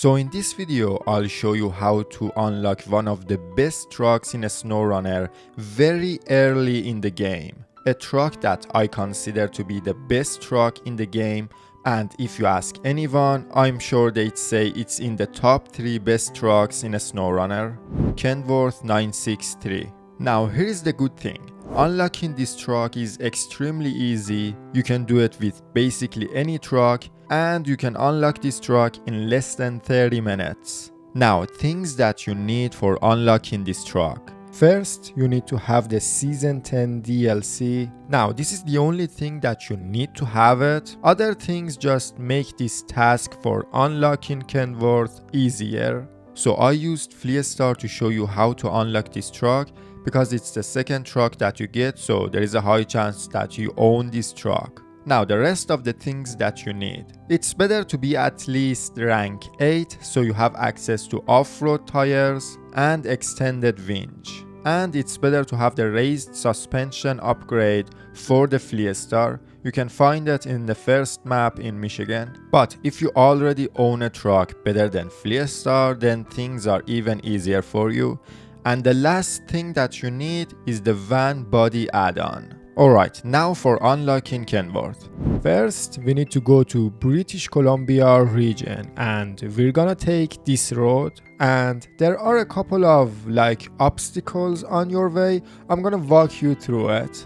So in this video, I'll show you how to unlock one of the best trucks in a Snowrunner very early in the game. A truck that I consider to be the best truck in the game, and if you ask anyone, I'm sure they'd say it's in the top 3 best trucks in a Snowrunner. Kenworth 963. Now here is the good thing. Unlocking this truck is extremely easy. You can do it with basically any truck, and you can unlock this truck in less than 30 minutes. Now, things that you need for unlocking this truck. First, you need to have the Season 10 DLC. Now, this is the only thing that you need to have it. Other things just make this task for unlocking Kenworth easier. So I used Fleastar to show you how to unlock this truck because it's the second truck that you get, so there is a high chance that you own this truck. Now the rest of the things that you need. It's better to be at least rank 8 so you have access to off-road tires and extended winch. And it's better to have the raised suspension upgrade for the Fleastar. You can find it in the first map in Michigan. But if you already own a truck better than Fleastar, then things are even easier for you. And the last thing that you need is the van body add-on. Alright, now for unlocking Kenworth. First, we need to go to British Columbia region and we're gonna take this road, and there are a couple of obstacles on your way. I'm gonna walk you through it.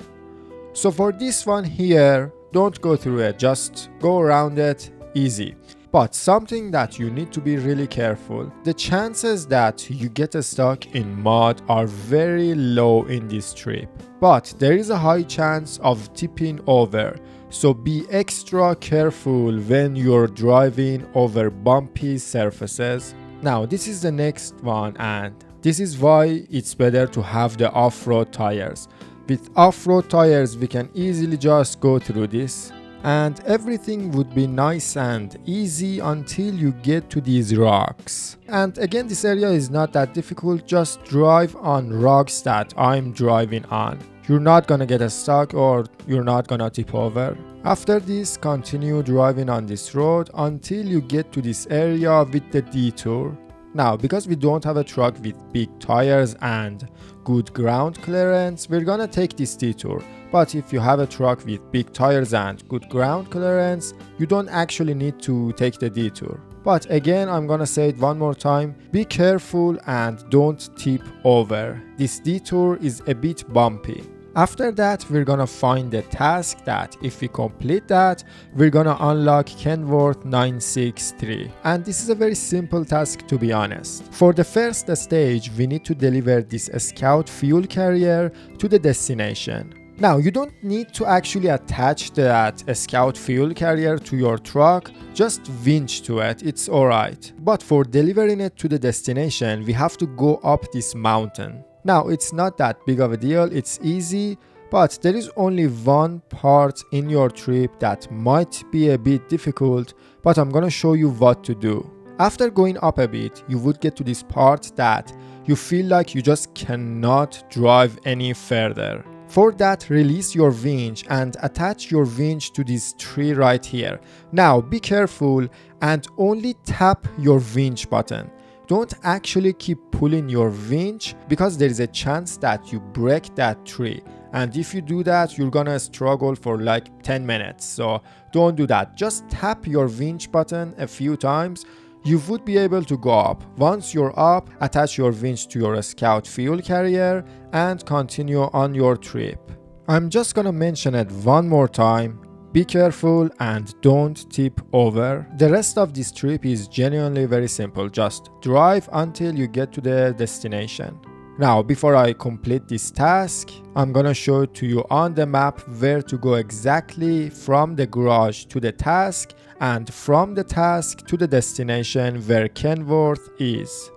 So for this one here, don't go through it, just go around it, easy. But something that you need to be really careful, the chances that you get stuck in mud are very low in this trip. But there is a high chance of tipping over, so be extra careful when you're driving over bumpy surfaces. Now this is the next one, and this is why it's better to have the off-road tires. With off-road tires we can easily just go through this, and everything would be nice and easy until you get to these rocks. And again, this area is not that difficult, just drive on rocks that I'm driving on. You're not gonna get stuck or you're not gonna tip over. After this, continue driving on this road until you get to this area with the detour. Now, because we don't have a truck with big tires and good ground clearance, we're gonna take this detour. But if you have a truck with big tires and good ground clearance, you don't actually need to take the detour. But again, I'm gonna say it one more time, be careful and don't tip over. This detour is a bit bumpy. After that, we're gonna find the task that if we complete that, we're gonna unlock Kenworth 963. And this is a very simple task, to be honest. For the first stage, we need to deliver this scout fuel carrier to the destination. Now, you don't need to actually attach that scout fuel carrier to your truck, just winch to it, it's alright. But for delivering it to the destination, we have to go up this mountain. Now, it's not that big of a deal, it's easy, but there is only one part in your trip that might be a bit difficult, but I'm gonna show you what to do. After going up a bit, you would get to this part that you feel like you just cannot drive any further. For that, release your winch and attach your winch to this tree right here. Now, be careful and only tap your winch button. Don't actually keep pulling your winch because there is a chance that you break that tree. And if you do that, you're gonna struggle for 10 minutes. So don't do that. Just tap your winch button a few times. You would be able to go up. Once you're up, attach your winch to your scout fuel carrier and continue on your trip. I'm just gonna mention it one more time. Be careful and don't tip over. The rest of this trip is genuinely very simple. Just drive until you get to the destination. Now, before I complete this task, I'm gonna show to you on the map where to go exactly from the garage to the task and from the task to the destination where Kenworth is.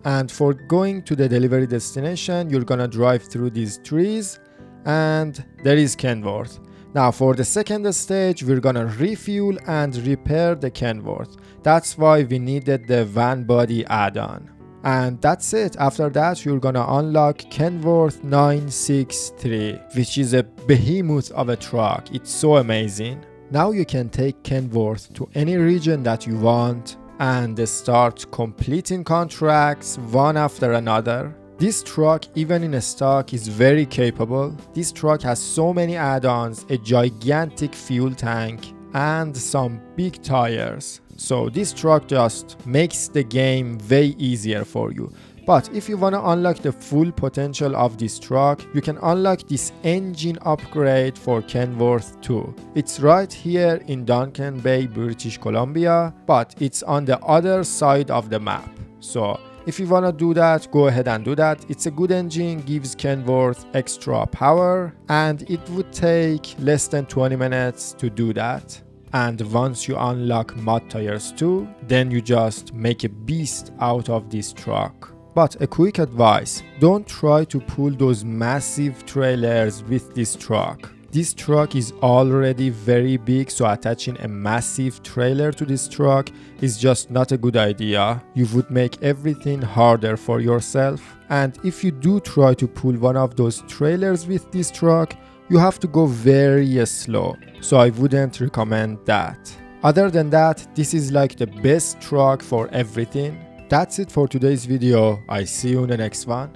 And for going to the delivery destination, you're gonna drive through these trees and there is Kenworth. Now for the second stage, we're gonna refuel and repair the Kenworth. That's why we needed the van body add-on. And that's it. After that, you're gonna unlock Kenworth 963, which is a behemoth of a truck. It's so amazing. Now you can take Kenworth to any region that you want and start completing contracts one after another. This truck, even in stock, is very capable. This truck has so many add-ons, a gigantic fuel tank, and some big tires. So this truck just makes the game way easier for you. But if you want to unlock the full potential of this truck, you can unlock this engine upgrade for Kenworth 2. It's right here in Duncan Bay, British Columbia, but it's on the other side of the map. So if you want to do that, go ahead and do that. It's a good engine, gives Kenworth extra power, and it would take less than 20 minutes to do that. And once you unlock mod tires too, then you just make a beast out of this truck. But a quick advice, don't try to pull those massive trailers with this truck. This truck is already very big, so attaching a massive trailer to this truck is just not a good idea. You would make everything harder for yourself. And if you do try to pull one of those trailers with this truck, you have to go very slow. So I wouldn't recommend that. Other than that, this is like the best truck for everything. That's it for today's video. I see you in the next one.